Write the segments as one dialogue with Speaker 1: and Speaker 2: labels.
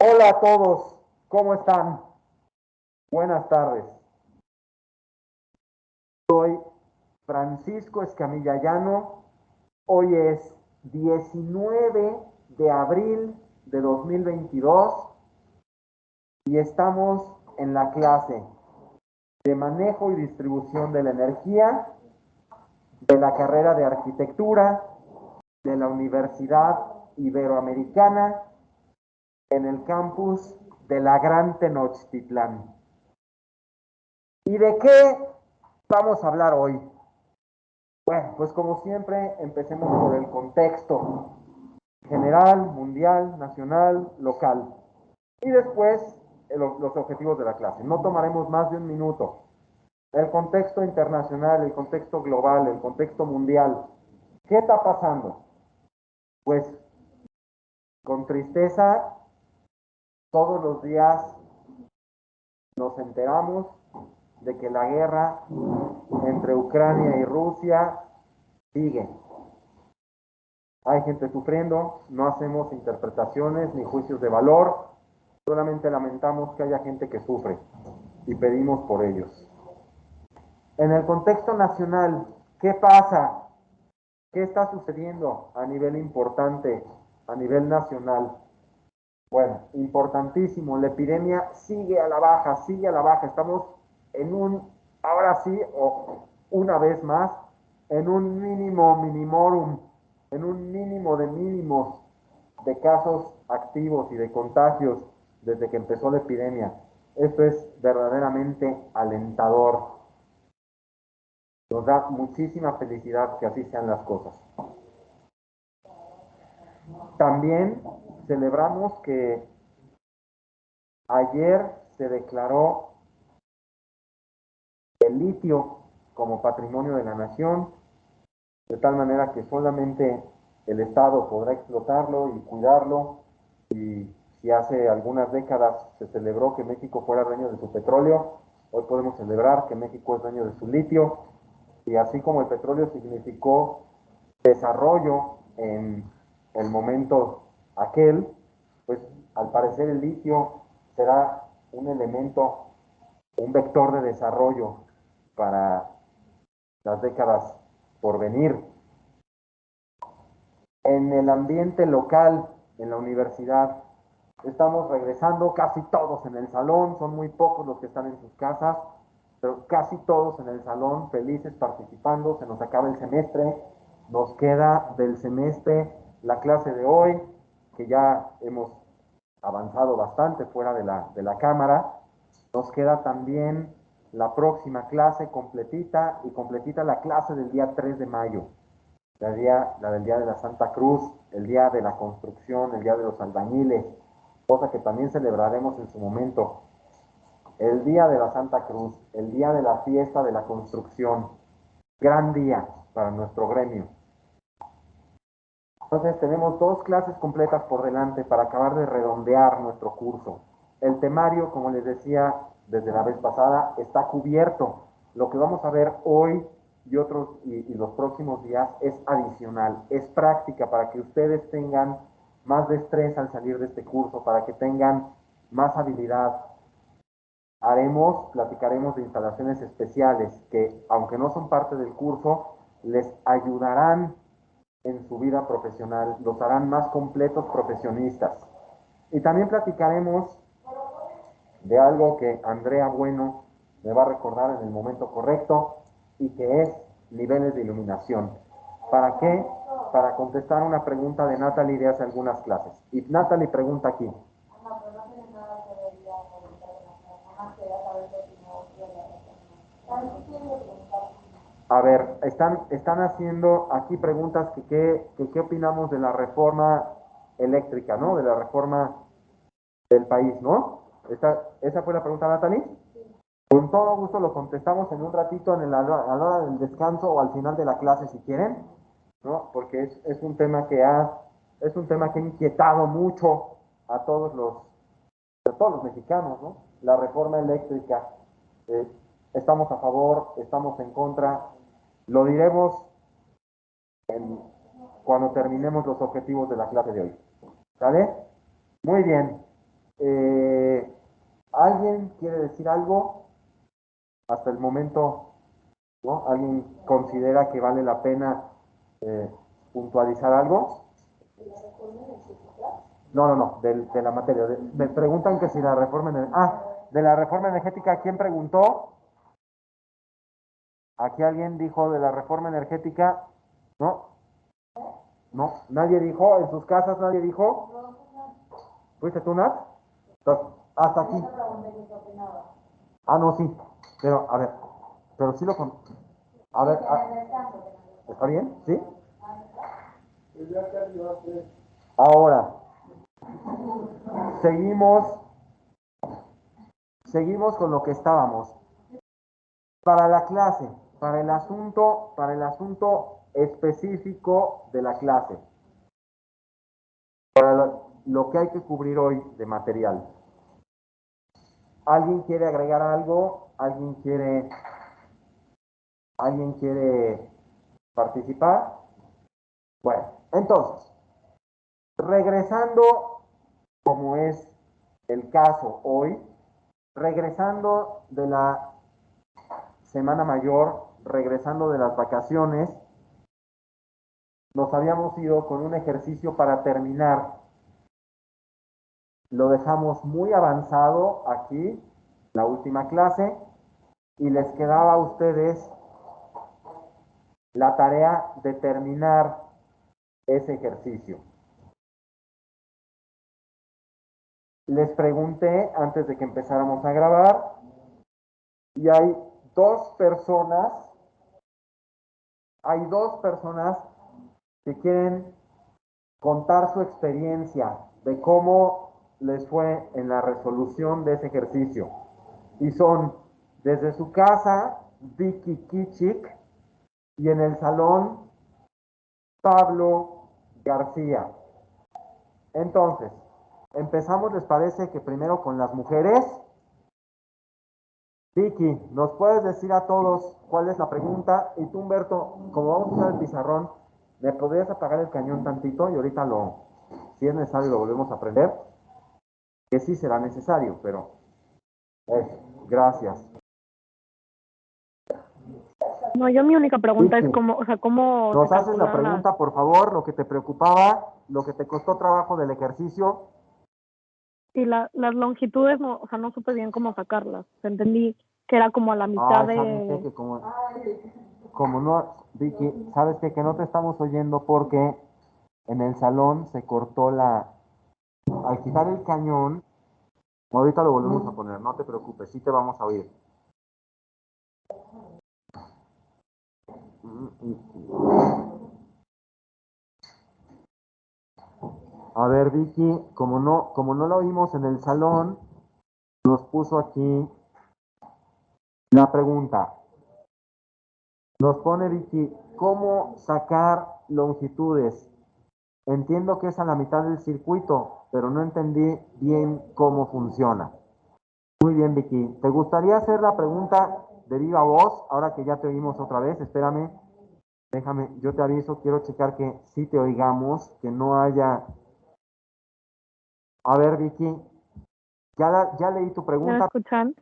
Speaker 1: Hola a todos, ¿cómo están? Buenas tardes. Soy Francisco Escamilla Llano. Hoy es 19 de abril de 2022 y estamos en la clase de manejo y distribución de la energía de la carrera de arquitectura de la Universidad Iberoamericana en el campus de la Gran Tenochtitlán. ¿Y de qué vamos a hablar hoy? Bueno, pues como siempre, empecemos por el contexto general, mundial, nacional, local. Y después los objetivos de la clase. No tomaremos más de un minuto. El contexto internacional, el contexto global, el contexto mundial. ¿Qué está pasando? Pues con tristeza, todos los días nos enteramos de que la guerra entre Ucrania y Rusia sigue. Hay gente sufriendo, no hacemos interpretaciones ni juicios de valor, solamente lamentamos que haya gente que sufre y pedimos por ellos. En el contexto nacional, ¿qué pasa? ¿Qué está sucediendo a nivel importante, a nivel nacional? Bueno, importantísimo, la epidemia sigue a la baja, sigue a la baja. Estamos en ahora sí, o una vez más, en un mínimo minimorum, en un mínimo de mínimos de casos activos y de contagios desde que empezó la epidemia. Esto es verdaderamente alentador. Nos da muchísima felicidad que así sean las cosas. También celebramos que ayer se declaró el litio como patrimonio de la nación, de tal manera que solamente el Estado podrá explotarlo y cuidarlo. Y si hace algunas décadas se celebró que México fuera dueño de su petróleo, hoy podemos celebrar que México es dueño de su litio. Y así como el petróleo significó desarrollo en el momento aquel, pues al parecer el litio será un elemento, un vector de desarrollo para las décadas por venir. En el ambiente local, en la universidad, estamos regresando casi todos en el salón, son muy pocos los que están en sus casas, pero casi todos en el salón, felices participando. Se nos acaba el semestre, nos queda del semestre la clase de hoy, que ya hemos avanzado bastante fuera de la cámara. Nos queda también la próxima clase completita, y completita la clase del día 3 de mayo, la del día de la Santa Cruz, el día de la construcción, el día de los albañiles, cosa que también celebraremos en su momento. El día de la Santa Cruz, el día de la fiesta de la construcción, gran día para nuestro gremio. Entonces tenemos dos clases completas por delante para acabar de redondear nuestro curso. El temario, como les decía desde la vez pasada, está cubierto. Lo que vamos a ver hoy y los próximos días es adicional, es práctica para que ustedes tengan más destreza al salir de este curso, para que tengan más habilidad. Platicaremos de instalaciones especiales que, aunque no son parte del curso, les ayudarán en su vida profesional, los harán más completos profesionistas. Y también platicaremos de algo que Andrea Bueno me va a recordar en el momento correcto, y que es niveles de iluminación. ¿Para qué? Para contestar una pregunta de Natalie de hace algunas clases. Y Natalie pregunta aquí. A ver, están haciendo aquí preguntas que qué opinamos de la reforma eléctrica, ¿no? De la reforma del país, ¿no? ¿Esa fue la pregunta, Natalie? Con todo gusto lo contestamos en un ratito a la hora del descanso o al final de la clase si quieren, ¿no? Porque es un tema es un tema que ha inquietado mucho a a todos los mexicanos, ¿no? La reforma eléctrica. Eh, ¿Estamos a favor? ¿Estamos en contra? Lo diremos cuando terminemos los objetivos de la clase de hoy. ¿Sale? Muy bien. ¿Alguien quiere decir algo? Hasta el momento, ¿no? ¿Alguien considera que vale la pena puntualizar algo? No, de la materia. Me preguntan que si la reforma energética... de la reforma energética, ¿quién preguntó? ¿Aquí alguien dijo de la reforma energética? ¿No? ¿No? ¿Nadie dijo? ¿En sus casas nadie dijo? ¿Fuiste tú, Nat? Entonces, hasta aquí. No, sí. Pero, a ver. Pero sí lo... A ver, ¿está bien? ¿Sí? Ahora, seguimos con lo que estábamos. Para la clase, para el asunto específico de la clase, para lo que hay que cubrir hoy de material. ¿Alguien quiere agregar algo? ¿Alguien quiere participar? Bueno, entonces, regresando, como es el caso hoy, regresando de la Semana Mayor, regresando de las vacaciones, nos habíamos ido con un ejercicio para terminar. Lo dejamos muy avanzado aquí, la última clase, y les quedaba a ustedes la tarea de terminar ese ejercicio. Les pregunté antes de que empezáramos a grabar, y hay dos personas que quieren contar su experiencia de cómo les fue en la resolución de ese ejercicio. Y son desde su casa Vicky Kichik y en el salón Pablo García. Entonces, empezamos, ¿les parece que primero con las mujeres? Vicky, ¿nos puedes decir a todos cuál es la pregunta? Y tú, Humberto, como vamos a usar el pizarrón, ¿me podrías apagar el cañón tantito? Y ahorita si es necesario, lo volvemos a prender. Que sí será necesario, pero gracias.
Speaker 2: No, yo mi única pregunta
Speaker 1: Vicky,
Speaker 2: es cómo, o sea, cómo
Speaker 1: ¿nos
Speaker 2: se
Speaker 1: haces la
Speaker 2: calculan
Speaker 1: pregunta, por favor, lo que te preocupaba, lo que te costó trabajo del ejercicio?
Speaker 2: las longitudes, no, o sea, no supe bien cómo sacarlas. Entendí que era como a la mitad de...
Speaker 1: Que como no, Vicky, ¿sabes qué? Que no te estamos oyendo porque en el salón se cortó al quitar el cañón, ahorita lo volvemos a poner, no te preocupes, sí te vamos a oír. A ver, Vicky, como no la oímos en el salón, nos puso aquí la pregunta. Nos pone Vicky, ¿cómo sacar longitudes? Entiendo que es a la mitad del circuito, pero no entendí bien cómo funciona. Muy bien, Vicky. ¿Te gustaría hacer la pregunta de viva voz? Ahora que ya te oímos otra vez, espérame, déjame, yo te aviso, quiero checar que sí te oigamos, que no haya... A ver, Vicky, ya leí tu
Speaker 2: ¿Ya me
Speaker 1: pregunta.
Speaker 2: escuchan?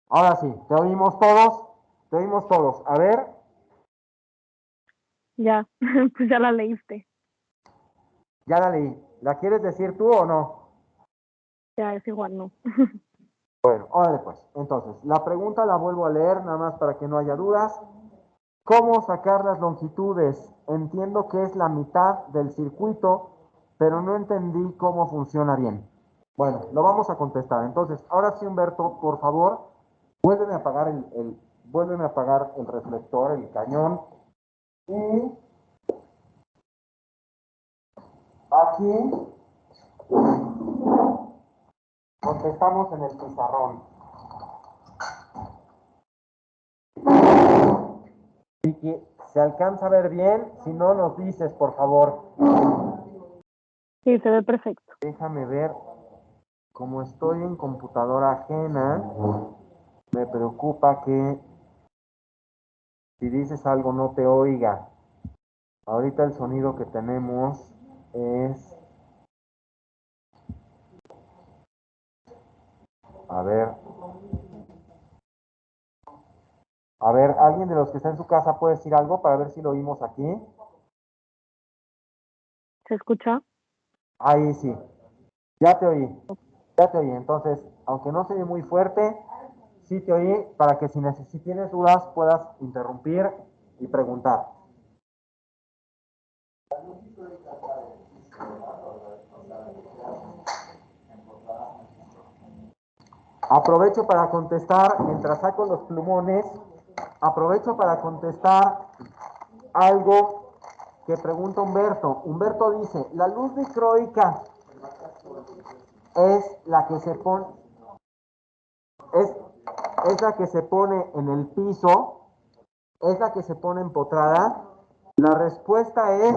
Speaker 1: Ahora sí, te oímos todos, te oímos todos. A ver,
Speaker 2: Ya, pues ya la leíste.
Speaker 1: ya la leí. ¿La quieres decir tú o no?
Speaker 2: Ya es igual, no.
Speaker 1: Bueno, órale pues. Entonces, la pregunta la vuelvo a leer, nada más para que no haya dudas. ¿Cómo sacar las longitudes? Entiendo que es la mitad del circuito, pero no entendí cómo funciona bien. Bueno, lo vamos a contestar. Entonces, ahora sí, Humberto, por favor, vuélveme a apagar el reflector, el cañón. Y aquí contestamos en el pizarrón. Vicky, ¿se alcanza a ver bien? Si no, nos dices, por favor.
Speaker 2: Sí, se ve perfecto.
Speaker 1: Déjame ver. Como estoy en computadora ajena, me preocupa que si dices algo no te oiga. Ahorita el sonido que tenemos es A ver, ¿alguien de los que está en su casa puede decir algo para ver si lo oímos aquí?
Speaker 2: ¿Se escucha?
Speaker 1: Ahí sí. Ya te oí. Ya te oí. Entonces, aunque no se oye muy fuerte, sí te oí para que si tienes dudas puedas interrumpir y preguntar. Aprovecho para contestar, mientras saco los plumones, aprovecho para contestar algo que pregunta Humberto. Humberto dice, la luz dicroica es la que se pone, es, es la que se pone en el piso, es la que se pone empotrada. La respuesta es,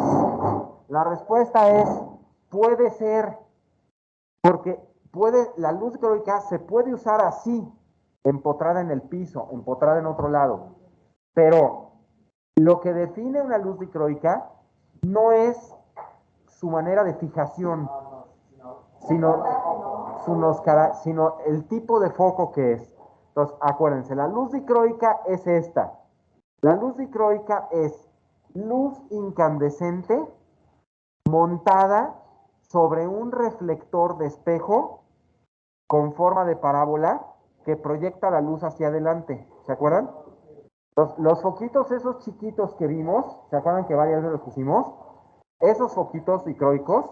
Speaker 1: puede ser, porque la luz dicroica se puede usar así, empotrada en el piso, empotrada en otro lado. Pero lo que define una luz dicroica no es su manera de fijación, sino, sino el tipo de foco que es. Entonces, acuérdense, la luz dicroica es esta. La luz dicroica es luz incandescente montada sobre un reflector de espejo con forma de parábola que proyecta la luz hacia adelante. ¿Se acuerdan? Los foquitos esos chiquitos que vimos, ¿se acuerdan que varias veces los pusimos? Esos foquitos dicroicos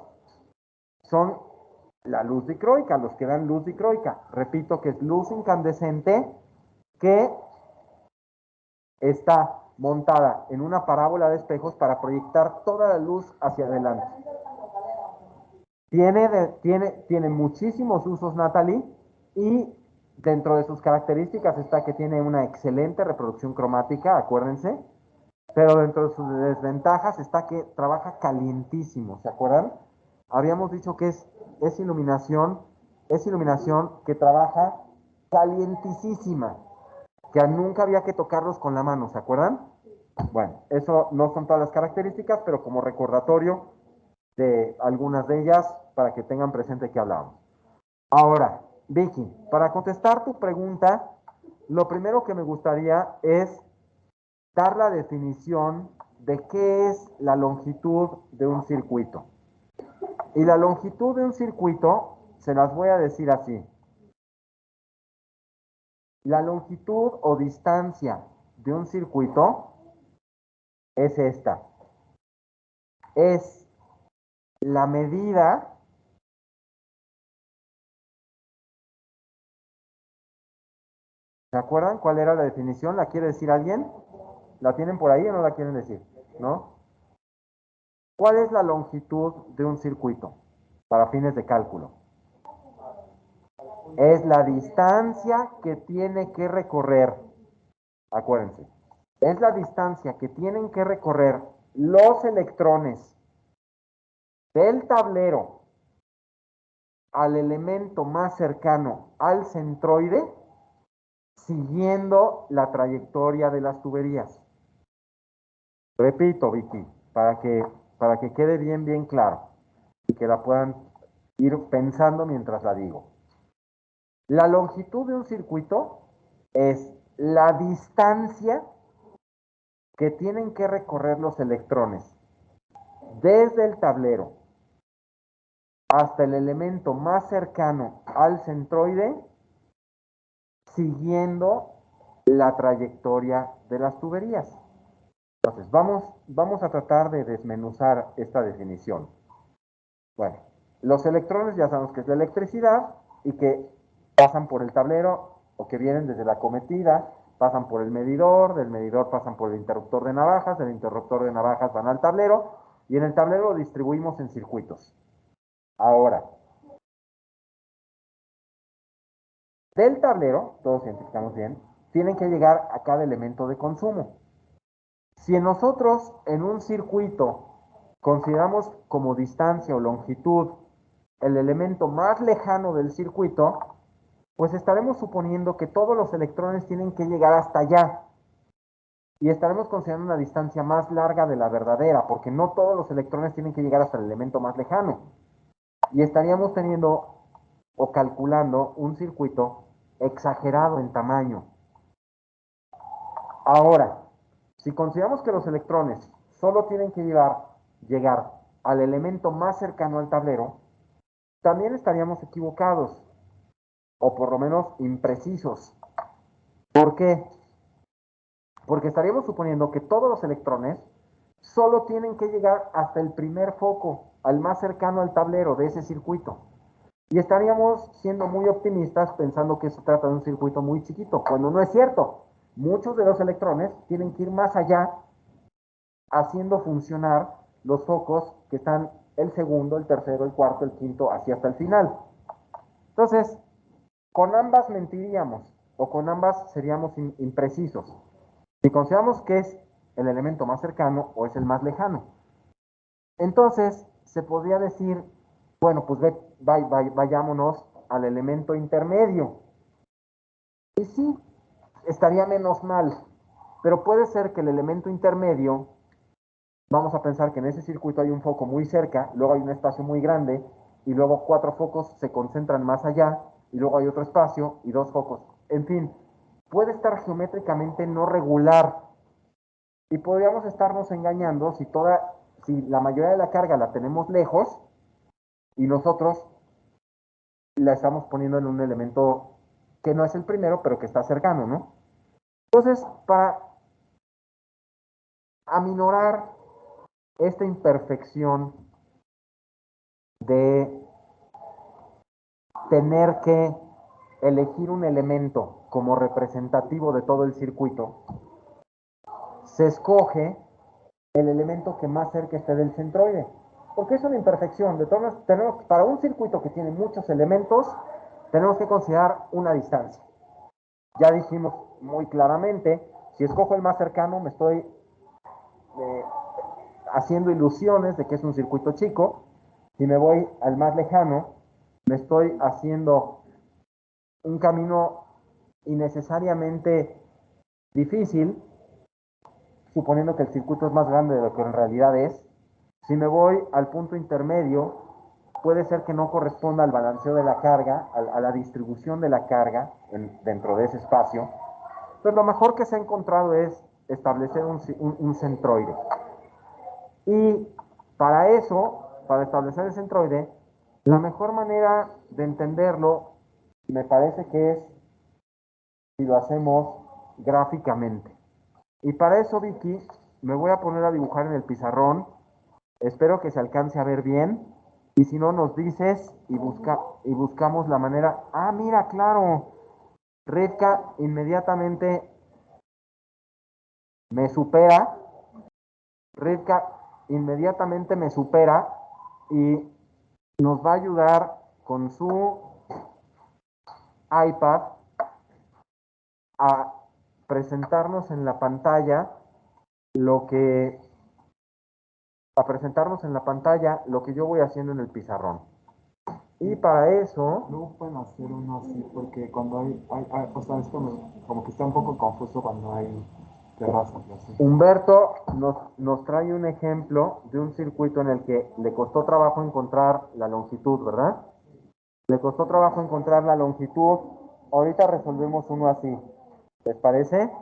Speaker 1: son la luz dicroica, los que dan luz dicroica. Repito que es luz incandescente que está montada en una parábola de espejos para proyectar toda la luz hacia adelante. Tiene muchísimos usos, Natalie, y dentro de sus características está que tiene una excelente reproducción cromática, acuérdense, pero dentro de sus desventajas está que trabaja calientísimo, ¿se acuerdan? Habíamos dicho que es iluminación que trabaja calientísima, que nunca había que tocarlos con la mano, ¿se acuerdan? Bueno, eso no son todas las características, pero como recordatorio de algunas de ellas para que tengan presente que hablamos. Ahora, Vicky, para contestar tu pregunta, lo primero que me gustaría es dar la definición de qué es la longitud de un circuito. Y la longitud de un circuito se las voy a decir así. La longitud o distancia de un circuito es esta. Es la medida ¿se acuerdan cuál era la definición? ¿La quiere decir alguien? ¿La tienen por ahí o no la quieren decir? ¿No? ¿Cuál es la longitud de un circuito para fines de cálculo? Es la distancia que tiene que recorrer. Acuérdense. Es la distancia que tienen que recorrer los electrones del tablero al elemento más cercano al centroide, siguiendo la trayectoria de las tuberías. Repito, Vicky, para que quede bien claro y que la puedan ir pensando mientras la digo. La longitud de un circuito es la distancia que tienen que recorrer los electrones desde el tablero hasta el elemento más cercano al centroide, siguiendo la trayectoria de las tuberías. Entonces, vamos a tratar de desmenuzar esta definición. Bueno, los electrones ya sabemos que es la electricidad y que pasan por el tablero o que vienen desde la cometida, pasan por el medidor, del medidor pasan por el interruptor de navajas, del interruptor de navajas van al tablero y en el tablero lo distribuimos en circuitos. Ahora, del tablero, todos identificamos bien, tienen que llegar a cada elemento de consumo. Si nosotros en un circuito consideramos como distancia o longitud el elemento más lejano del circuito, pues estaremos suponiendo que todos los electrones tienen que llegar hasta allá. Y estaremos considerando una distancia más larga de la verdadera, porque no todos los electrones tienen que llegar hasta el elemento más lejano. Y estaríamos teniendo o calculando un circuito exagerado en tamaño. Ahora, si consideramos que los electrones solo tienen que llegar al elemento más cercano al tablero, también estaríamos equivocados, o por lo menos imprecisos. ¿Por qué? Porque estaríamos suponiendo que todos los electrones solo tienen que llegar hasta el primer foco, al más cercano al tablero de ese circuito. Y estaríamos siendo muy optimistas pensando que se trata de un circuito muy chiquito, cuando no es cierto. Muchos de los electrones tienen que ir más allá haciendo funcionar los focos que están el segundo, el tercero, el cuarto, el quinto, así hasta el final. Entonces, con ambas mentiríamos o con ambas seríamos imprecisos. Si consideramos que es el elemento más cercano o es el más lejano. Entonces, se podría decir, bueno, pues vayámonos al elemento intermedio. Y sí, estaría menos mal, pero puede ser que el elemento intermedio, vamos a pensar que en ese circuito hay un foco muy cerca, luego hay un espacio muy grande, y luego 4 focos se concentran más allá, y luego hay otro espacio y 2 focos. En fin, puede estar geométricamente no regular, y podríamos estarnos engañando si la mayoría de la carga la tenemos lejos, y nosotros la estamos poniendo en un elemento que no es el primero, pero que está cercano, ¿no? Entonces, para aminorar esta imperfección de tener que elegir un elemento como representativo de todo el circuito, se escoge el elemento que más cerca esté del centroide. Porque es una imperfección. De todas para un circuito que tiene muchos elementos, tenemos que considerar una distancia. Ya dijimos muy claramente, si escojo el más cercano, me estoy haciendo ilusiones de que es un circuito chico. Si me voy al más lejano, me estoy haciendo un camino innecesariamente difícil, suponiendo que el circuito es más grande de lo que en realidad es. Si me voy al punto intermedio, puede ser que no corresponda al balanceo de la carga, a la distribución de la carga dentro de ese espacio. Pues lo mejor que se ha encontrado es establecer un centroide. Y para eso, para establecer el centroide, la mejor manera de entenderlo me parece que es si lo hacemos gráficamente. Y para eso, Vicky, me voy a poner a dibujar en el pizarrón. Espero que se alcance a ver bien. Y si no, nos dices y buscamos la manera. Ah, mira, claro. Rivka inmediatamente me supera. Rivka inmediatamente me supera y nos va a ayudar con su iPad a presentarnos en la pantalla lo que lo que yo voy haciendo en el pizarrón. Y para eso,
Speaker 3: Luego pueden hacer uno así, porque cuando o sea, es como que está un poco confuso cuando hay terrazas y así.
Speaker 1: Humberto nos trae un ejemplo de un circuito en el que le costó trabajo encontrar la longitud, ¿verdad? Le costó trabajo encontrar la longitud. Ahorita resolvemos uno así. ¿Les parece?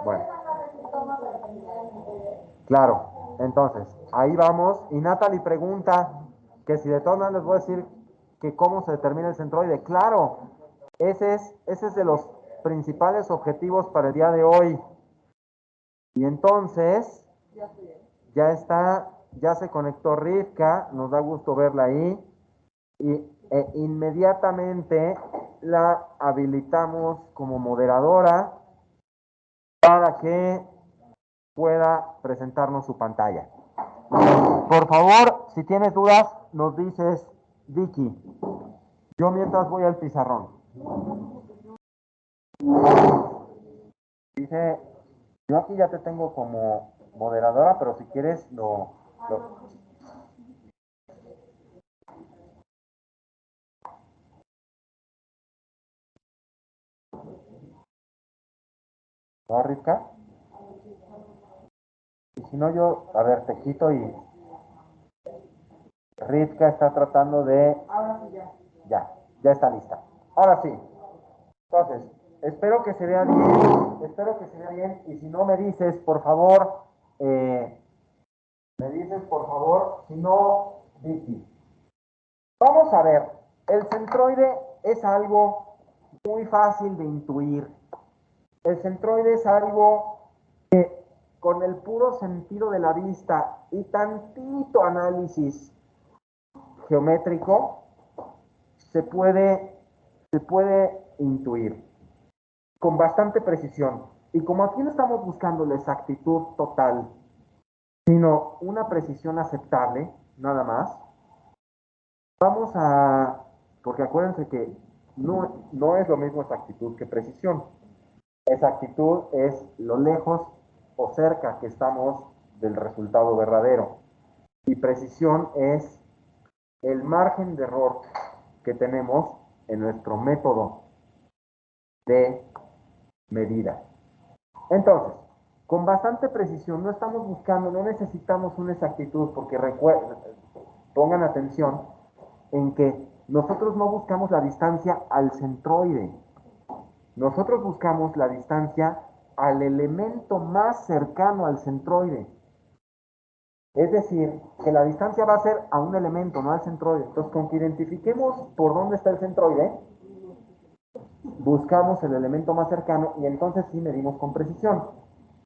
Speaker 1: Bueno, claro. Entonces, ahí vamos. Y Natalie pregunta que si de todas maneras les voy a decir que cómo se determina el centroide. Claro, ese es de los principales objetivos para el día de hoy. Y entonces, ya está, ya se conectó Rivka, nos da gusto verla ahí. Y inmediatamente la habilitamos como moderadora para que pueda presentarnos su pantalla. Por favor, si tienes dudas, nos dices, Vicky. Yo mientras voy al pizarrón. Dice, yo aquí ya te tengo como moderadora, pero si quieres lo... ¿No, Rivka? Y si no, yo, a ver, te quito y Rivka está tratando de... Ya está lista. Ahora sí. Entonces, espero que se vea bien, y si no me dices, por favor, si no, Vicky. Vamos a ver, el centroide es algo muy fácil de intuir. El centroide es algo con el puro sentido de la vista y tantito análisis geométrico se puede intuir con bastante precisión. Y como aquí no estamos buscando la exactitud total, sino una precisión aceptable, nada más, vamos a, porque acuérdense que no es lo mismo exactitud que precisión. Exactitud es lo lejos o cerca que estamos del resultado verdadero. Y precisión es el margen de error que tenemos en nuestro método de medida. Entonces, con bastante precisión, no estamos buscando, no necesitamos una exactitud, porque pongan atención en que nosotros no buscamos la distancia al centroide, nosotros buscamos la distancia al elemento más cercano al centroide. Es decir, que la distancia va a ser a un elemento, no al centroide. Entonces, con que identifiquemos por dónde está el centroide, buscamos el elemento más cercano y entonces sí medimos con precisión.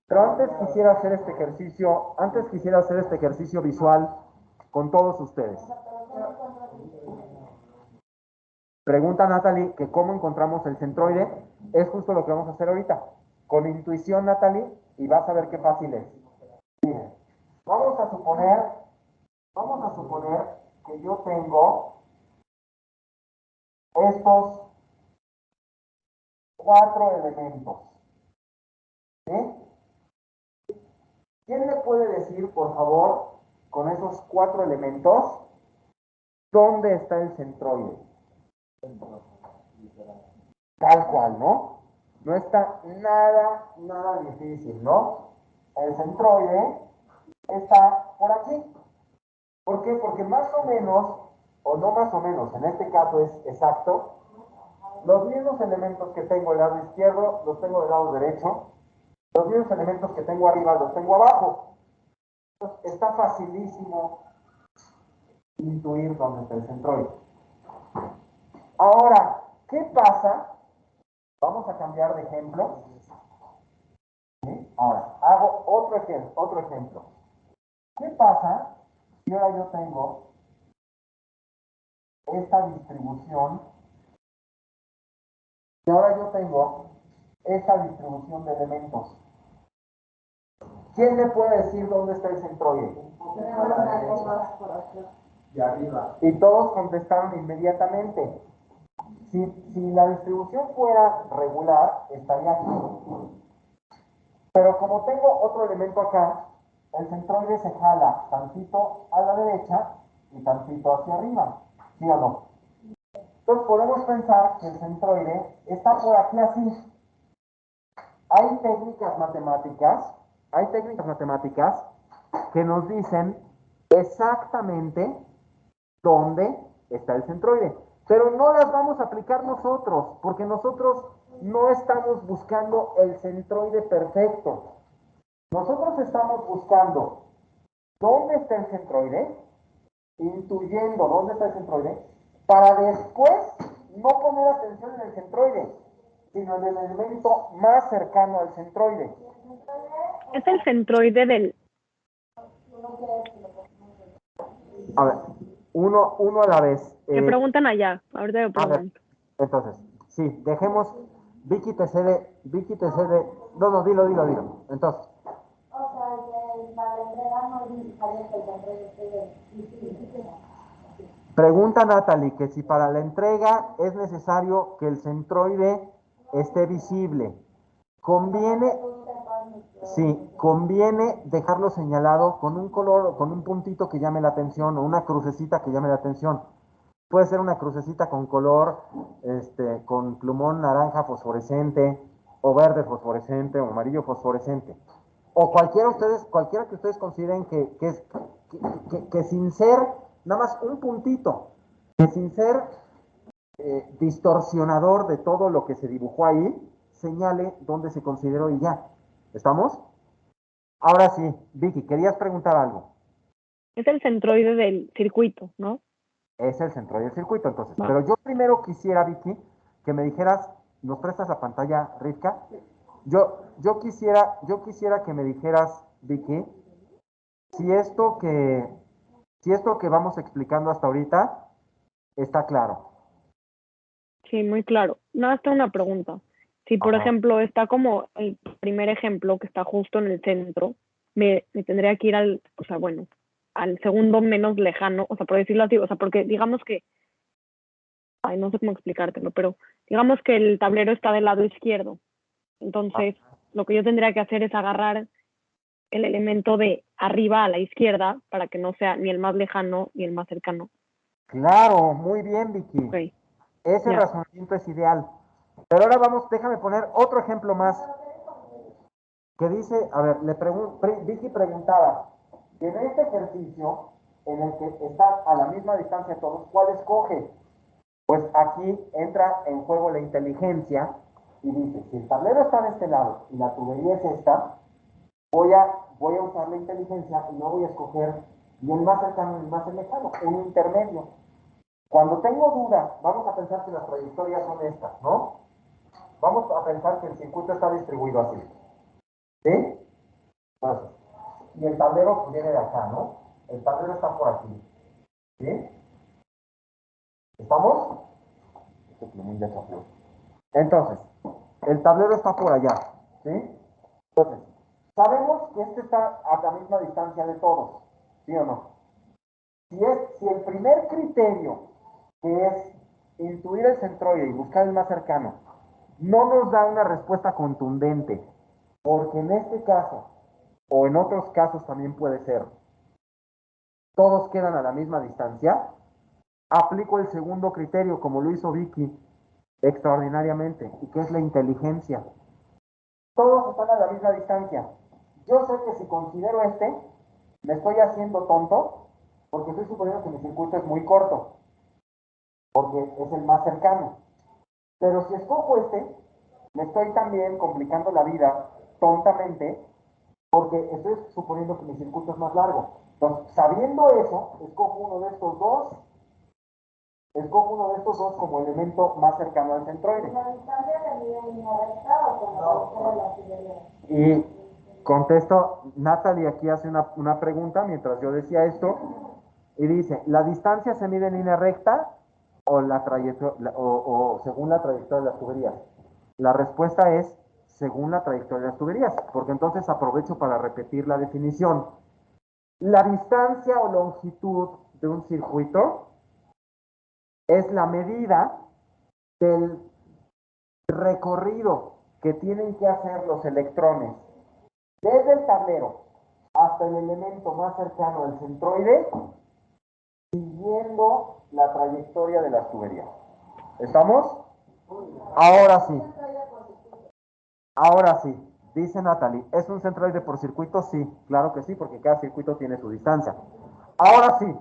Speaker 1: Pero antes quisiera hacer este ejercicio visual con todos ustedes. Pregunta Natalie que cómo encontramos el centroide. Es justo lo que vamos a hacer ahorita. Con intuición, Natalie, y vas a ver qué fácil es. Miren, vamos a suponer que yo tengo estos 4 elementos. ¿Sí? ¿Quién me puede decir, por favor, con esos 4 elementos, dónde está el centroide? Tal cual, ¿no? No está nada difícil, ¿no? El centroide está por aquí. ¿Por qué? Porque más o menos, o no más o menos, en este caso es exacto, los mismos elementos que tengo del lado izquierdo los tengo del lado derecho, los mismos elementos que tengo arriba los tengo abajo. Entonces, está facilísimo intuir dónde está el centroide. Ahora, ¿qué pasa? Vamos a cambiar de ejemplo. ¿Sí? Ahora, hago otro ejemplo. ¿Qué pasa si ahora yo tengo esta distribución? Y ahora yo tengo esta distribución de elementos. ¿Quién me puede decir dónde está el centroide? De arriba. Y todos contestaron inmediatamente. Si la distribución fuera regular, estaría aquí. Pero como tengo otro elemento acá, el centroide se jala tantito a la derecha y tantito hacia arriba. ¿Sí o no? Entonces podemos pensar que el centroide está por aquí así. Hay técnicas matemáticas que nos dicen exactamente dónde está el centroide. Pero no las vamos a aplicar nosotros, porque nosotros no estamos buscando el centroide perfecto. Nosotros estamos buscando dónde está el centroide, intuyendo dónde está el centroide, para después no poner atención en el centroide, sino en el elemento más cercano al centroide.
Speaker 2: Es el centroide del...
Speaker 1: A ver, uno a la vez.
Speaker 2: Que preguntan allá, ahorita yo pregunto.
Speaker 1: Entonces, sí, dejemos, Vicky te cede, no, dilo. Entonces. O sea, que para la entrega no sale que el centroide esté. Pregunta Natalie que si para la entrega es necesario que el centroide esté visible. Conviene dejarlo señalado con un color o con un puntito que llame la atención o una crucecita que llame la atención. Puede ser una crucecita con color, con plumón naranja fosforescente, o verde fosforescente, o amarillo fosforescente. O cualquiera que ustedes consideren que sin ser, nada más un puntito, que sin ser distorsionador de todo lo que se dibujó ahí, señale dónde se consideró y ya. ¿Estamos? Ahora sí, Vicky, querías preguntar algo.
Speaker 2: Es el centroide del circuito, ¿no?
Speaker 1: Es el centro del circuito, entonces.
Speaker 2: Va.
Speaker 1: Pero yo primero quisiera, Vicky, que me dijeras, ¿nos prestas la pantalla, Rivka? Yo quisiera que me dijeras, Vicky, si esto que, si esto que vamos explicando hasta ahorita está claro.
Speaker 2: Sí, muy claro. Nada, está una pregunta. Si, por
Speaker 1: Ajá.
Speaker 2: ejemplo, está como el primer ejemplo que está justo en el centro, me tendría que ir al, o sea, bueno, al segundo menos lejano, o sea, por decirlo así, o sea, porque digamos que, ay, no sé cómo explicártelo, pero digamos que el tablero está del lado izquierdo. Entonces, lo que yo tendría que hacer es agarrar el elemento de arriba a la izquierda para que no sea ni el más lejano ni el más cercano.
Speaker 1: Claro, muy bien, Vicky.
Speaker 2: Ok,
Speaker 1: Ese
Speaker 2: ya.
Speaker 1: razonamiento es ideal. Pero ahora vamos, déjame poner otro ejemplo más que dice, a ver, Vicky preguntaba, que en este ejercicio, en el que está a la misma distancia todos, ¿cuál escoge? Pues aquí entra en juego la inteligencia y dice, si el tablero está de este lado y la tubería es esta, voy a usar la inteligencia y no voy a escoger ni el más cercano ni el más lejano, un intermedio. Cuando tengo duda, vamos a pensar que las trayectorias son estas, ¿no? Vamos a pensar que el circuito está distribuido así, ¿sí? Entonces, y el tablero pues, viene de acá, ¿no? El tablero está por aquí, ¿sí? ¿Estamos? Este plumín ya chafó. Entonces, el tablero está por allá, ¿sí? Entonces, sabemos que este está a la misma distancia de todos, ¿sí o no? Si el primer criterio, que es intuir el centroide y buscar el más cercano, no nos da una respuesta contundente, porque en este caso, o en otros casos también puede ser, todos quedan a la misma distancia, aplico el segundo criterio, como lo hizo Vicky extraordinariamente, y que es la inteligencia. Todos están a la misma distancia. Yo sé que si considero este, me estoy haciendo tonto, porque estoy suponiendo que mi circuito es muy corto, porque es el más cercano. Pero si escojo este, me estoy también complicando la vida tontamente, porque estoy suponiendo que mi circuito es más largo. Entonces, sabiendo eso, escojo uno de estos dos como elemento más cercano al centroide. ¿La distancia se mide en línea recta o con la trayectoria de la tubería? Y contesto, Natalie aquí hace una pregunta mientras yo decía esto, y dice, ¿la distancia se mide en línea recta o, o según la trayectoria de las tuberías? La respuesta es según la trayectoria de las tuberías, porque entonces aprovecho para repetir la definición. La distancia o longitud de un circuito es la medida del recorrido que tienen que hacer los electrones desde el tablero hasta el elemento más cercano al centroide, siguiendo la trayectoria de las tuberías. ¿Estamos? Ahora sí. Ahora sí. Dice Natalie, ¿es un centroide por circuito? Sí, claro que sí, porque cada circuito tiene su distancia. Ahora sí.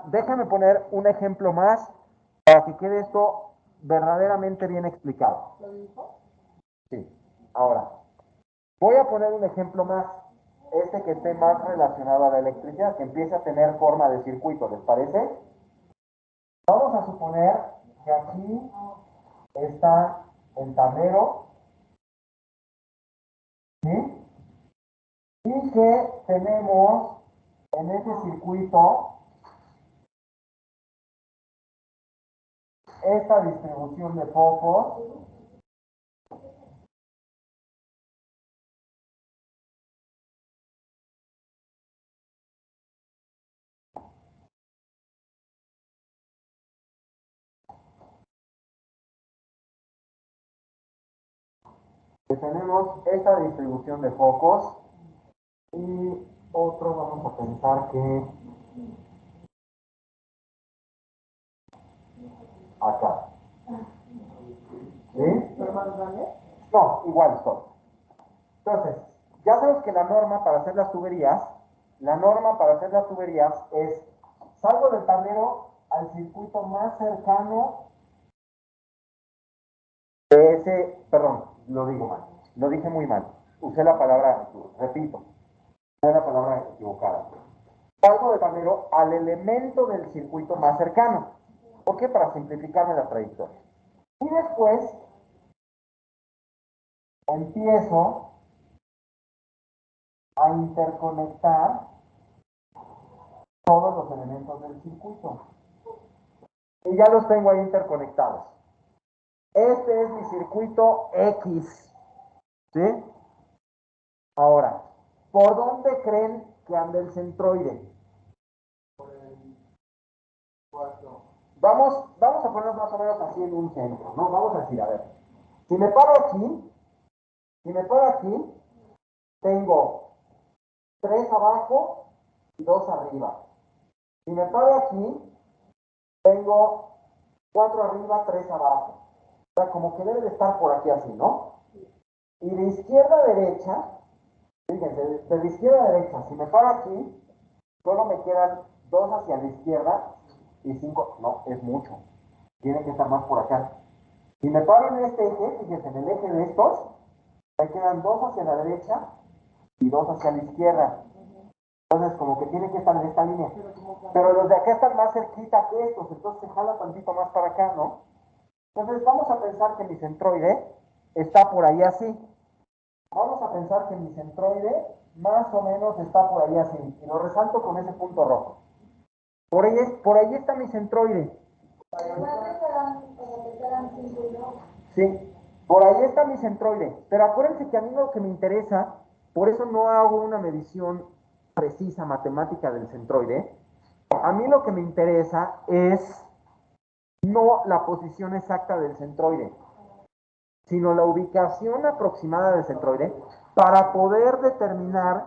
Speaker 1: Déjame poner un ejemplo más para que quede esto verdaderamente bien explicado. Sí. Ahora, voy a poner un ejemplo más, este que esté más relacionado a la electricidad, que empiece a tener forma de circuito, ¿les parece? Vamos a suponer que aquí está el tablero, ¿sí? Y que tenemos en ese circuito esta distribución de focos, y otro vamos a pensar que acá, ¿sí? ¿Pero más grande? No, igual estoy. Entonces, ya sabes que la norma para hacer las tuberías es, salgo del tablero al circuito más cercano perdón, lo digo mal, lo dije muy mal, usé la palabra, repito, usé la palabra equivocada. Salgo de tablero al elemento del circuito más cercano. ¿Por qué? Para simplificarme la trayectoria. Y después empiezo a interconectar todos los elementos del circuito. Y ya los tengo ahí interconectados. Este es mi circuito X. ¿Sí? Ahora, ¿por dónde creen que anda el centroide?
Speaker 3: Por el cuarto.
Speaker 1: Vamos a ponernos más o menos así en un centro, ¿no? Vamos a decir, a ver, si me paro aquí, tengo 3 abajo y 2 arriba. Si me paro aquí, tengo 4 arriba, 3 abajo. O sea, como que debe de estar por aquí así, ¿no? Y de izquierda a derecha, fíjense, de izquierda a derecha, si me paro aquí, solo me quedan 2 hacia la izquierda y 5, no, es mucho. Tiene que estar más por acá. Si me paro en este eje, fíjense, en el eje de estos, me quedan 2 hacia la derecha y 2 hacia la izquierda. Entonces, como que tiene que estar en esta línea. Pero los de acá están más cerquita que estos, entonces se jala tantito más para acá, ¿no? Entonces, vamos a pensar que mi centroide está por ahí así. Vamos a pensar que mi centroide más o menos está por ahí así. Y lo resalto con ese punto rojo. Por ahí está mi centroide. Sí, por ahí está mi centroide. Pero acuérdense que a mí lo que me interesa, por eso no hago una medición precisa matemática del centroide. A mí lo que me interesa es no la posición exacta del centroide, sino la ubicación aproximada del centroide para poder determinar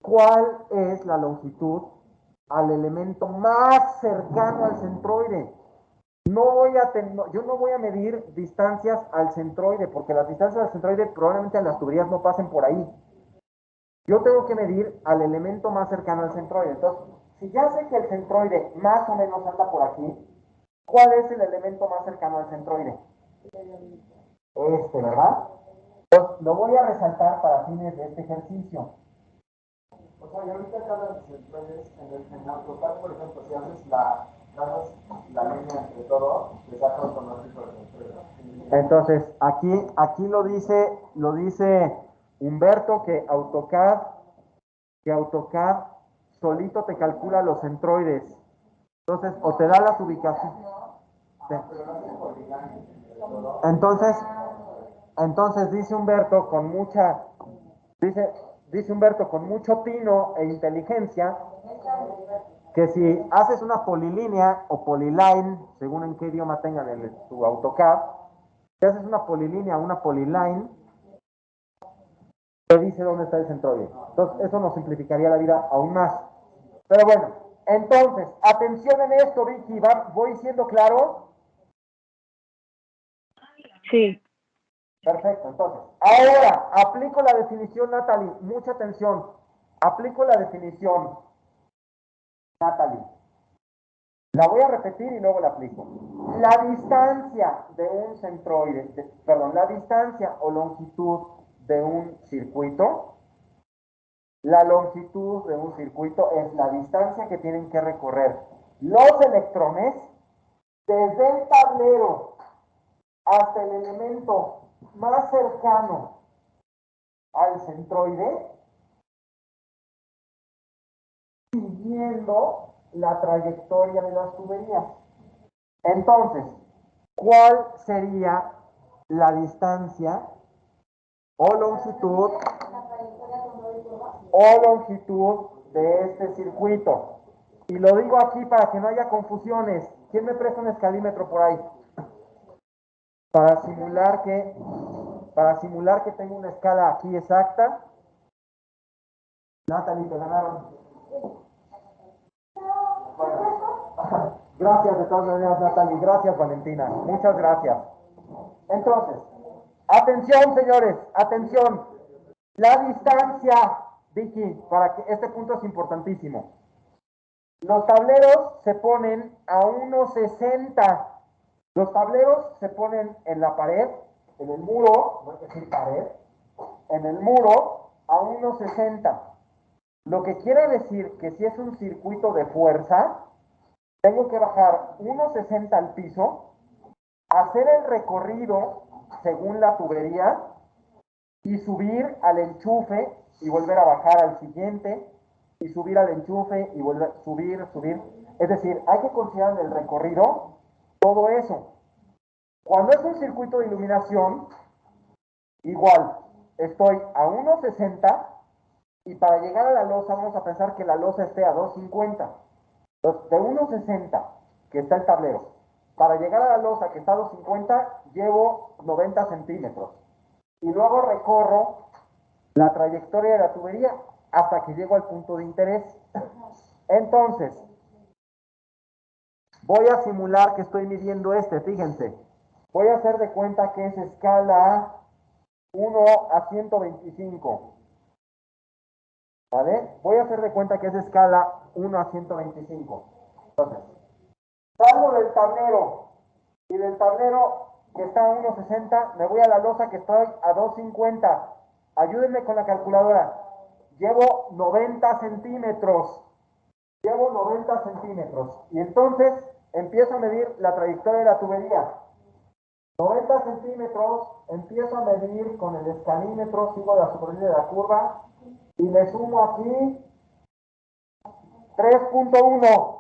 Speaker 1: cuál es la longitud al elemento más cercano al centroide. Yo no voy a medir distancias al centroide, porque las distancias al centroide probablemente las tuberías no pasen por ahí. Yo tengo que medir al elemento más cercano al centroide. Entonces, si ya sé que el centroide más o menos anda por aquí, ¿cuál es el elemento más cercano al centroide? ¿Verdad? Entonces, lo voy a resaltar para fines de este ejercicio.
Speaker 3: O sea, y ahorita cada centroides en el AutoCAD, por ejemplo, si haces la línea entre todo, te saca automático el centroide.
Speaker 1: Entonces, aquí lo dice Humberto que AutoCAD solito te calcula los centroides. Entonces, o te da las ubicaciones. Entonces dice Humberto dice Humberto con mucho tino e inteligencia que si haces una polilínea o polyline, según en qué idioma tengan tu AutoCAD, si haces una polilínea o una polyline, te dice dónde está el centroide. Entonces, eso nos simplificaría la vida aún más. Pero bueno, entonces, atención en esto, Vicky, ¿voy siendo claro?
Speaker 2: Sí.
Speaker 1: Perfecto, entonces, ahora aplico la definición, Natalie, mucha atención. Aplico la definición, Natalie. La voy a repetir y luego la aplico. La distancia de un centroide, la distancia o longitud de un circuito, la longitud de un circuito es la distancia que tienen que recorrer los electrones desde el tablero hasta el elemento más cercano al centroide, siguiendo la trayectoria de las tuberías. Entonces, ¿cuál sería la distancia o longitud de este circuito? Y lo digo aquí para que no haya confusiones. ¿Quién me presta un escalímetro por ahí? Para simular que tengo una escala aquí exacta. Natalie, te ganaron. Bueno, gracias de todas maneras, Natalie. Gracias, Valentina. Muchas gracias. Entonces, atención, señores, atención. La distancia, Vicky, para que este punto es importantísimo. Los tableros se ponen a 1.60. Los tableros se ponen en la pared en el muro, no hay que decir pared, en el muro a 1.60. Lo que quiere decir que si es un circuito de fuerza, tengo que bajar 1.60 al piso, hacer el recorrido según la tubería y subir al enchufe y volver a bajar al siguiente y subir al enchufe y volver a subir. Es decir, hay que considerar en el recorrido todo eso. Cuando es un circuito de iluminación, igual, estoy a 1.60 y para llegar a la losa vamos a pensar que la losa esté a 2.50. Entonces, de 1.60 que está el tablero, para llegar a la losa que está a 2.50 llevo 90 centímetros. Y luego recorro la trayectoria de la tubería hasta que llego al punto de interés. Entonces, voy a simular que estoy midiendo fíjense. Voy a hacer de cuenta que es escala 1:125. ¿Vale? Voy a hacer de cuenta que es escala 1:125. Entonces, salgo del tablero y del tablero que está a 1.60, me voy a la losa que estoy a 2.50. Ayúdenme con la calculadora. Llevo 90 centímetros. Llevo 90 centímetros. Y entonces empiezo a medir la trayectoria de la tubería. 90 centímetros, empiezo a medir con el escalímetro, sigo la superficie de la curva y le sumo aquí 3.1.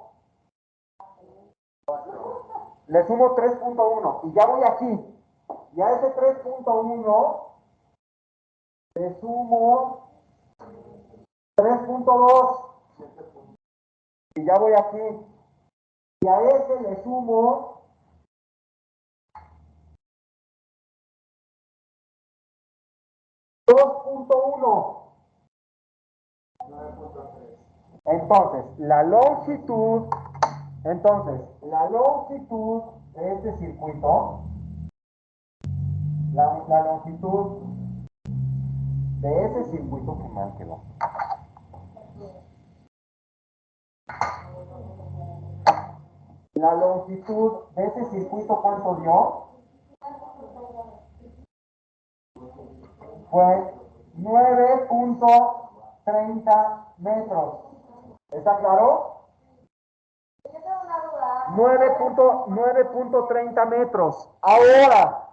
Speaker 1: Le sumo 3.1 y ya voy aquí. Y a ese 3.1 le sumo 3.2 y ya voy aquí. Y a ese le sumo 2.1. Entonces, la longitud de este circuito, la longitud de ese circuito, que mal quedó. La longitud de ese circuito, ¿cuánto dio? Fue 9.30 metros. ¿Está claro? 9.30 metros. Ahora,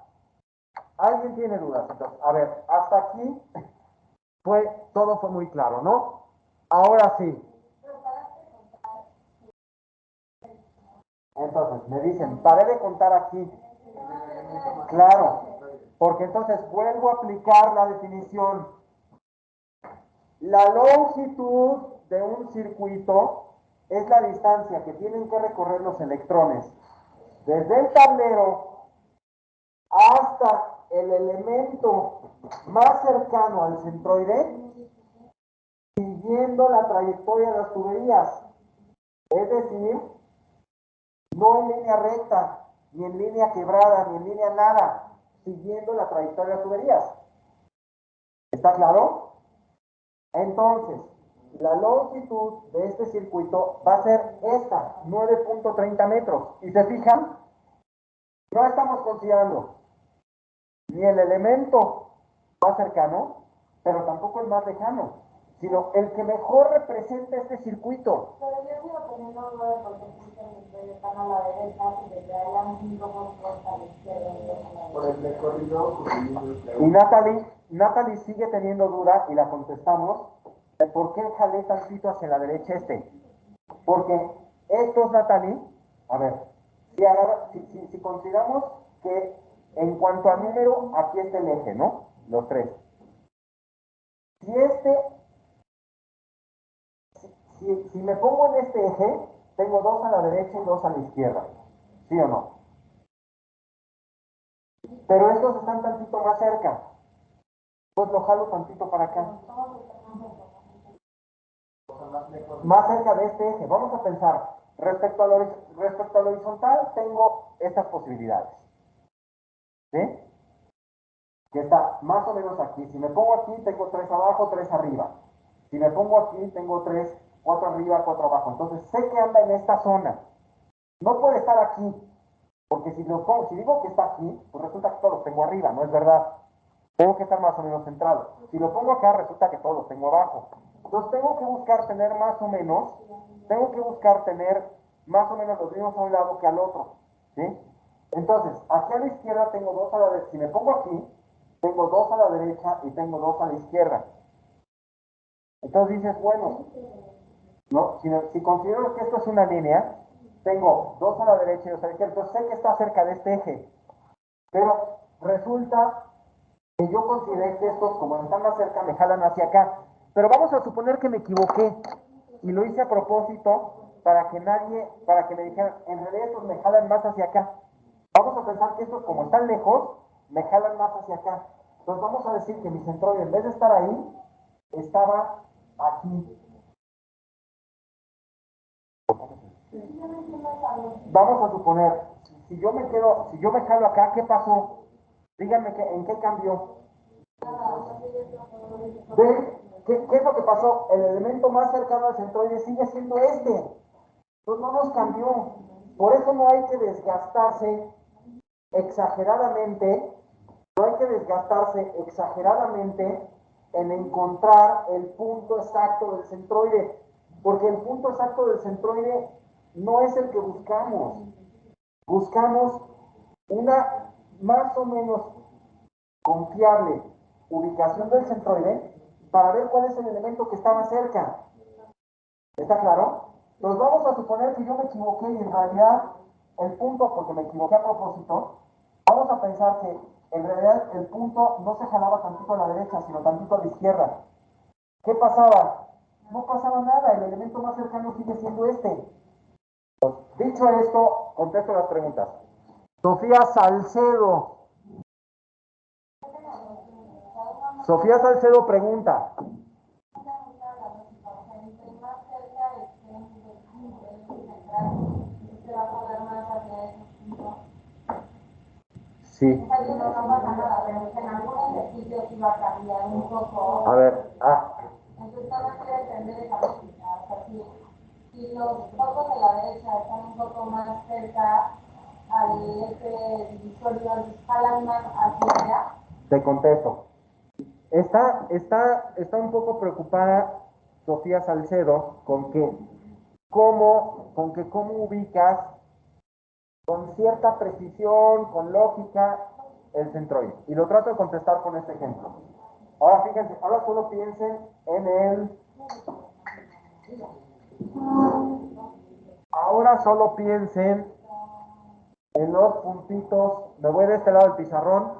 Speaker 1: ¿alguien tiene dudas? Entonces, a ver, hasta aquí todo fue muy claro, ¿no? Ahora sí. Entonces, me dicen, paré de contar aquí. Claro, porque entonces vuelvo a aplicar la definición. La longitud de un circuito es la distancia que tienen que recorrer los electrones desde el tablero hasta el elemento más cercano al centroide, siguiendo la trayectoria de las tuberías. Es decir, no en línea recta, ni en línea quebrada, ni en línea nada, siguiendo la trayectoria de las tuberías. ¿Está claro? Entonces, la longitud de este circuito va a ser esta, 9.30 metros. ¿Y se fijan? No estamos considerando ni el elemento más cercano, pero tampoco el más lejano, sino el que mejor representa este circuito.
Speaker 4: Pero yo sigo teniendo dudas porque están a la derecha y desde ahí han ido a la izquierda.
Speaker 3: Por el recorrido.
Speaker 1: Y Natalie sigue teniendo duda y la contestamos de por qué jalé tantito hacia la derecha Porque estos, Natalie, a ver, si consideramos que en cuanto a número, aquí está el eje, ¿no? Los tres. Si me pongo en este eje, tengo dos a la derecha y dos a la izquierda. ¿Sí o no? Pero estos están tantito más cerca. Pues lo jalo tantito para acá. Más cerca de este eje. Vamos a pensar, respecto al horizontal, tengo estas posibilidades. ¿Sí? Que está más o menos aquí. Si me pongo aquí, tengo 3 abajo, 3 arriba. Si me pongo aquí, tengo 3, 4 arriba, 4 abajo. Entonces sé que anda en esta zona. No puede estar aquí. Porque si digo que está aquí, pues resulta que todos los tengo arriba, no es verdad. Tengo que estar más o menos centrado. Si lo pongo acá, resulta que todos los tengo abajo. Entonces tengo que buscar tener más o menos los mismos a un lado que al otro. ¿Sí? Entonces, aquí a la izquierda tengo dos a la derecha. Si me pongo aquí, tengo dos a la derecha y tengo dos a la izquierda. Entonces dices, bueno, ¿no? Si considero que esto es una línea, tengo dos a la derecha y dos a la izquierda. Entonces sé que está cerca de este eje. Pero resulta que yo consideré que estos, como están más cerca, me jalan hacia acá. Pero vamos a suponer que me equivoqué y lo hice a propósito para que me dijeran, en realidad estos me jalan más hacia acá. Vamos a pensar que estos, como están lejos, me jalan más hacia acá. Entonces vamos a decir que mi centroide, en vez de estar ahí, estaba aquí. Vamos a suponer, si yo me jalo acá, ¿qué pasó? Díganme en qué cambió. ¿Ven? ¿Qué es lo que pasó? El elemento más cercano al centroide sigue siendo este. Entonces no nos cambió. Por eso no hay que desgastarse exageradamente, en encontrar el punto exacto del centroide, porque el punto exacto del centroide no es el que buscamos. Buscamos una más o menos confiable ubicación del centroide para ver cuál es el elemento que está más cerca. ¿Está claro? Entonces vamos a suponer que yo me equivoqué y en realidad el punto, porque me equivoqué a propósito, vamos a pensar que en realidad el punto no se jalaba tantito a la derecha, sino tantito a la izquierda. ¿Qué pasaba? No pasaba nada, el elemento más cercano sigue siendo este. Dicho esto, contesto las preguntas. Sofía Salcedo. Sofía Salcedo pregunta. Sí. A ver,
Speaker 4: entonces no quiere entender esa lógica. O sea, si los focos de la derecha están un poco más cerca al eje divisorio, jalan más hacia allá.
Speaker 1: Te contesto. Está un poco preocupada Sofía Salcedo con que cómo ubicas con cierta precisión, con lógica, el centroide. Y lo trato de contestar con este ejemplo. Ahora fíjense, ahora solo piensen en los puntitos, me voy de este lado del pizarrón,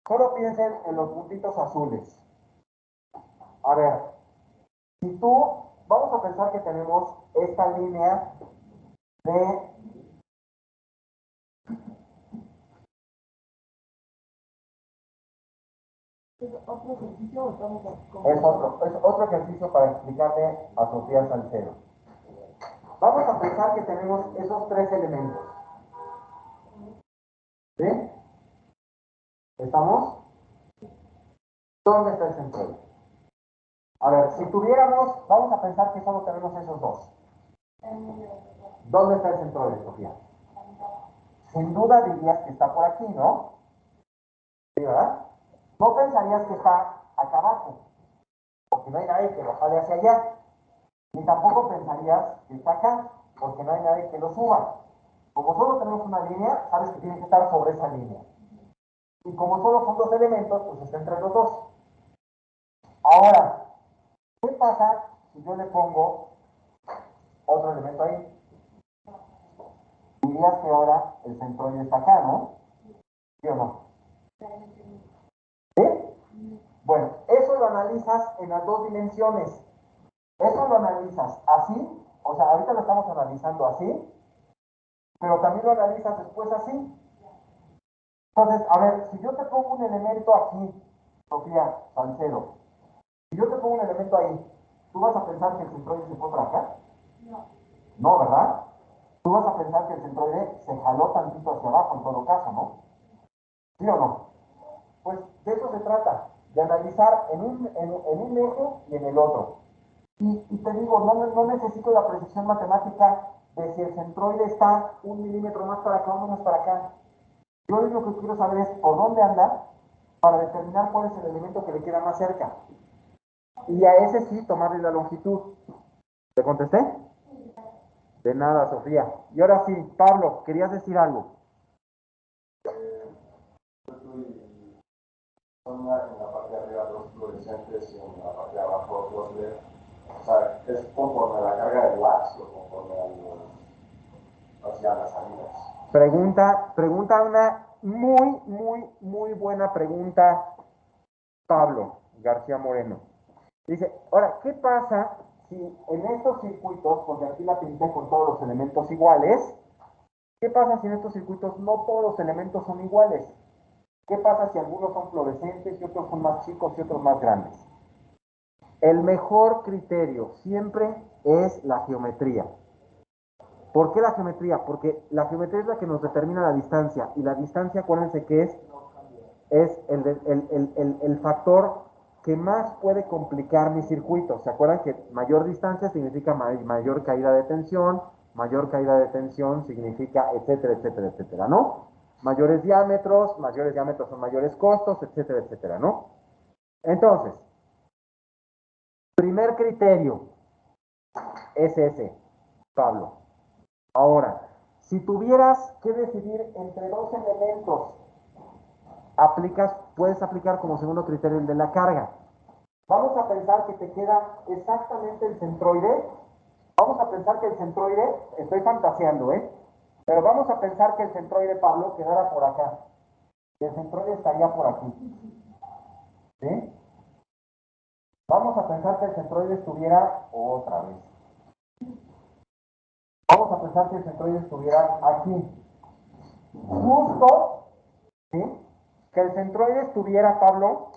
Speaker 1: solo piensen en los puntitos azules. A ver, vamos a pensar que tenemos esta línea de es otro ejercicio para explicarle a Sofía Salcedo. Vamos a pensar que tenemos esos tres elementos. ¿Sí? ¿Estamos? ¿Dónde está el centroide? A ver, si tuviéramos, vamos a pensar que solo tenemos esos dos. ¿Dónde está el centroide, Sofía? Sin duda dirías que está por aquí, ¿no? ¿Sí, verdad? No pensarías que está acá abajo, porque no hay nadie que lo jale hacia allá. Ni tampoco pensarías que está acá, porque no hay nadie que lo suba. Como solo tenemos una línea, sabes que tiene que estar sobre esa línea. Y como solo son dos elementos, pues está entre los dos. Ahora, ¿qué pasa si yo le pongo otro elemento ahí? Dirías que ahora el centroide está acá, ¿no? ¿Sí o no? ¿Sí? Bueno, eso lo analizas en las dos dimensiones. Eso lo analizas así, o sea, ahorita lo estamos analizando así, pero también lo analizas después así. Entonces, a ver, si yo te pongo un elemento aquí, Sofía Salcedo, si yo te pongo un elemento ahí, ¿tú vas a pensar que el centroide se fue para acá?
Speaker 4: No.
Speaker 1: No, ¿verdad? Tú vas a pensar que el centroide se jaló tantito hacia abajo en todo caso, ¿no? ¿Sí o no? Pues de eso se trata, de analizar en un eje y en el otro. Y te digo, no necesito la precisión matemática de si el centroide está 1 milímetro más para acá o menos para acá. Yo lo único que quiero saber es por dónde anda para determinar cuál es el elemento que le queda más cerca. Y a ese sí tomarle la longitud. ¿Te contesté? De nada, Sofía. Y ahora sí, Pablo, querías decir algo.
Speaker 3: Son en la parte de arriba dos fluorescentes y en la parte de abajo dos LED. O sea, es conforme a la carga de watts o conforme hacia las salidas.
Speaker 1: Pregunta una muy buena pregunta, Pablo García Moreno. Dice, ahora, ¿qué pasa si en estos circuitos, porque aquí la pinté con todos los elementos iguales, qué pasa si en estos circuitos no todos los elementos son iguales? ¿Qué pasa si algunos son fluorescentes y otros son más chicos y otros más grandes? El mejor criterio siempre es la geometría. ¿Por qué la geometría? Porque la geometría es la que nos determina la distancia. Y la distancia, acuérdense que es el factor que más puede complicar mi circuito. ¿Se acuerdan que mayor distancia significa mayor caída de tensión? Mayor caída de tensión significa etcétera, etcétera, etcétera, ¿no? Mayores diámetros son mayores costos, etcétera, etcétera, ¿no? Entonces, primer criterio es ese, Pablo. Ahora, si tuvieras que decidir entre dos elementos, puedes aplicar como segundo criterio el de la carga. Vamos a pensar que te queda exactamente el centroide. Vamos a pensar que el centroide, estoy fantaseando, pero vamos a pensar que el centroide, Pablo, quedara por acá. Y el centroide estaría por aquí. ¿Sí? Vamos a pensar que el centroide estuviera otra vez. Vamos a pensar que el centroide estuviera aquí. Justo, ¿sí? Que el centroide estuviera, Pablo,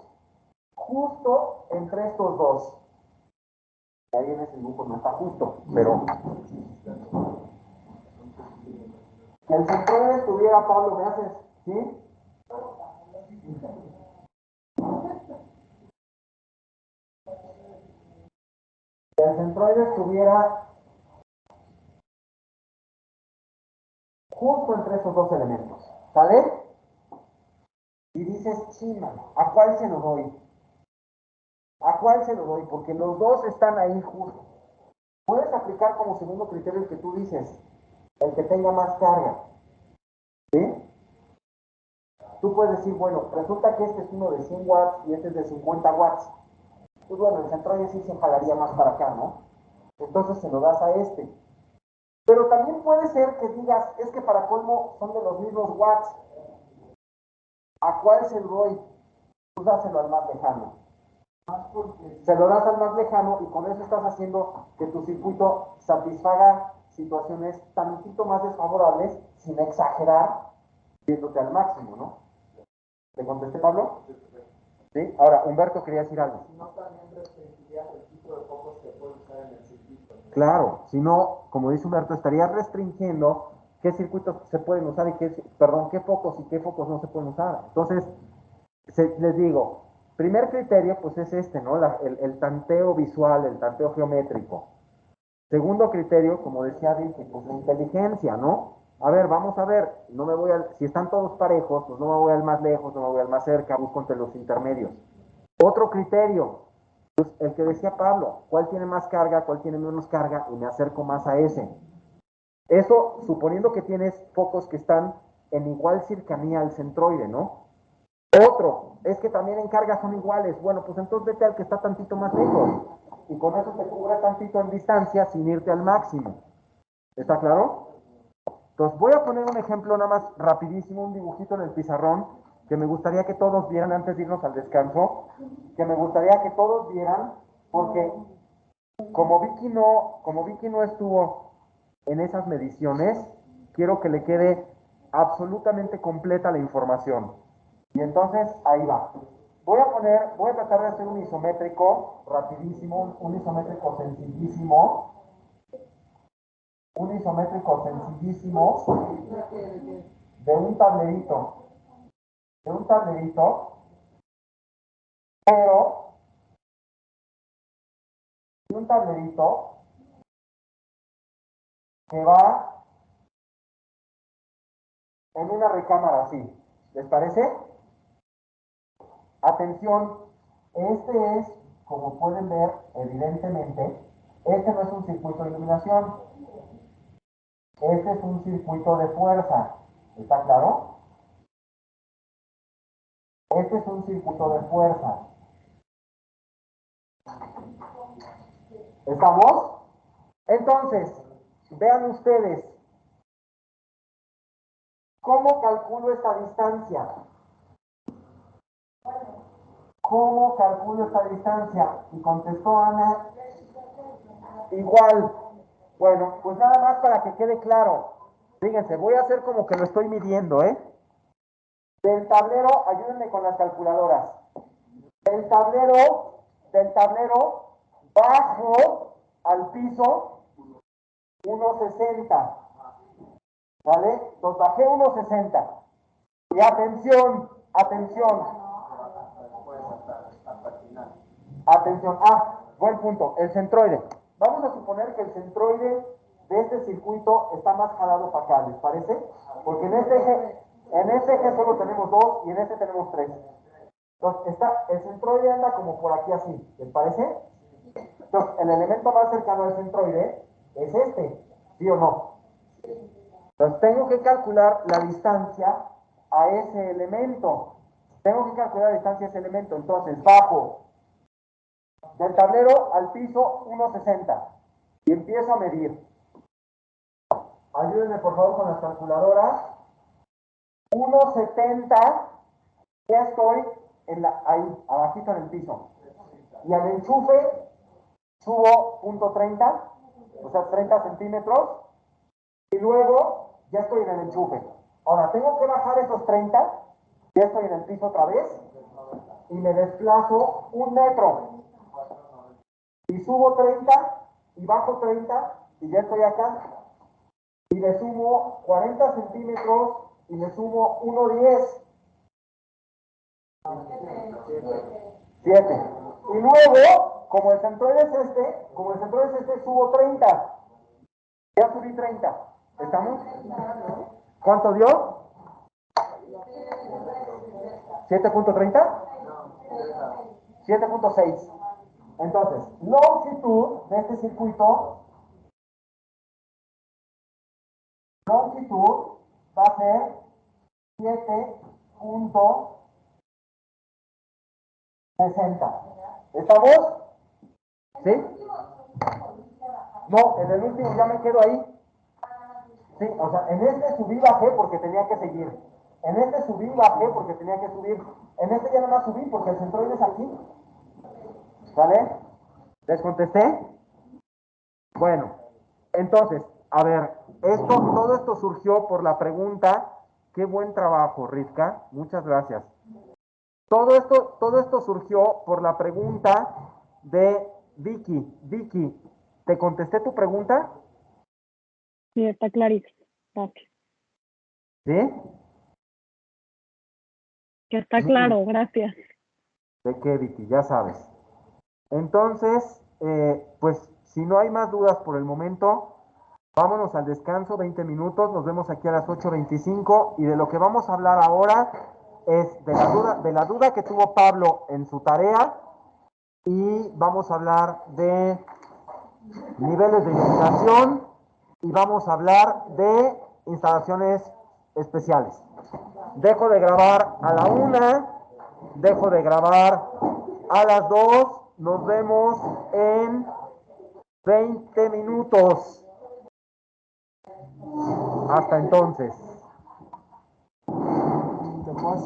Speaker 1: justo entre estos dos. Ahí en ese dibujo no está justo, pero que el centroide estuviera, Pablo, ¿me haces? ¿Sí? Que el centroide estuviera justo entre esos dos elementos. ¿Sale? Y dices, sí, mano, ¿a cuál se lo doy? ¿A cuál se lo doy? Porque los dos están ahí justo. Puedes aplicar como segundo criterio el que tú dices, el que tenga más carga. ¿Sí? Tú puedes decir, bueno, resulta que este es uno de 100 watts y este es de 50 watts. Pues bueno, el centroide sí se jalaría más para acá, ¿no? Entonces se lo das a este. Pero también puede ser que digas, es que para colmo son de los mismos watts. ¿A cuál se lo doy? Pues dáselo al más lejano. Se lo das al más lejano y con eso estás haciendo que tu circuito satisfaga situaciones tantito más desfavorables sin exagerar, viéndote al máximo, ¿no? ¿Te contesté, Pablo? Sí. Ahora, Humberto quería decir algo.
Speaker 3: No también restringirías el tipo de focos que puedes usar en el circuito.
Speaker 1: Claro, si no, como dice Humberto, estaría restringiendo qué circuitos se pueden usar y qué focos y qué focos no se pueden usar. Entonces, les digo, primer criterio, pues es este, ¿no? El tanteo visual, el tanteo geométrico. Segundo criterio, como decía Vicky, pues la inteligencia, ¿no? A ver, vamos a ver, si están todos parejos, pues no me voy al más lejos, no me voy al más cerca, busco entre los intermedios. Otro criterio, pues el que decía Pablo, ¿cuál tiene más carga, cuál tiene menos carga? Y me acerco más a ese. Eso suponiendo que tienes focos que están en igual cercanía al centroide, ¿no? Otro, es que también en carga son iguales. Bueno, pues entonces vete al que está tantito más lejos. Y con eso te cubre tantito en distancia sin irte al máximo. ¿Está claro? Entonces voy a poner un ejemplo nada más rapidísimo, un dibujito en el pizarrón que me gustaría que todos vieran antes de irnos al descanso, que me gustaría que todos vieran, porque como Vicky no estuvo en esas mediciones, quiero que le quede absolutamente completa la información. Y entonces ahí va. Voy a tratar de hacer un isométrico rapidísimo, un isométrico sencillísimo de un tablerito, pero de un tablerito que va en una recámara así. ¿Les parece? Atención, este es, como pueden ver, evidentemente, este no es un circuito de iluminación, este es un circuito de fuerza. ¿Está claro? Este es un circuito de fuerza. ¿Estamos? Entonces, vean ustedes, ¿cómo calculo esta distancia? ¿Cómo calculo esta distancia? Y contestó Ana, igual. Bueno, pues nada más para que quede claro. Fíjense, voy a hacer como que lo estoy midiendo, ¿eh? Del tablero, ayúdenme con las calculadoras. Del tablero, bajo al piso 1.60. ¿Vale? Entonces bajé 1.60. Y atención. Atención. Buen punto. El centroide. Vamos a suponer que el centroide de este circuito está más jalado para acá, ¿les parece? Porque en este eje solo tenemos 2 y en este tenemos 3. Entonces, el centroide anda como por aquí así, ¿les parece? Entonces, el elemento más cercano al centroide es este, ¿sí o no? Entonces, tengo que calcular la distancia a ese elemento. Entonces, bajo del tablero al piso 1.60 y empiezo a medir. Ayúdenme por favor con las calculadoras. 1.70, ya estoy ahí, abajito en el piso. Y al enchufe subo 0.30, o sea 30 centímetros, y luego ya estoy en el enchufe. Ahora tengo que bajar esos 30, ya estoy en el piso otra vez, y me desplazo 1 metro. Y subo 30, y bajo 30, y ya estoy acá. Y le sumo 40 centímetros, y le sumo 1.10. 7. Y luego, como el centroide es este, subo 30. Ya subí 30. ¿Estamos? ¿Cuánto dio? 7.30. 7.6. Entonces, longitud de este circuito, va a ser 7.60. ¿Estamos? ¿Sí? No, en el último ya me quedo ahí. Sí, o sea, en este subí bajé porque tenía que seguir. En este subí bajé porque tenía que subir. En este ya nada más subí porque el centroide es aquí. ¿Vale? ¿Les contesté? Bueno, entonces, a ver, todo esto surgió por la pregunta. Qué buen trabajo, Rivka. Muchas gracias. Todo esto surgió por la pregunta de Vicky. Vicky, ¿te contesté tu pregunta?
Speaker 2: Sí, está clarísimo. Gracias.
Speaker 1: ¿Sí?
Speaker 2: Que está claro, gracias.
Speaker 1: ¿De qué, Vicky? Ya sabes. Entonces, pues, si no hay más dudas por el momento, vámonos al descanso, 20 minutos, nos vemos aquí a las 8:25 y de lo que vamos a hablar ahora es de la duda que tuvo Pablo en su tarea y vamos a hablar de niveles de iluminación y vamos a hablar de instalaciones especiales. Dejo de grabar a la 1, dejo de grabar a las 2, nos vemos en 20 minutos. Hasta entonces.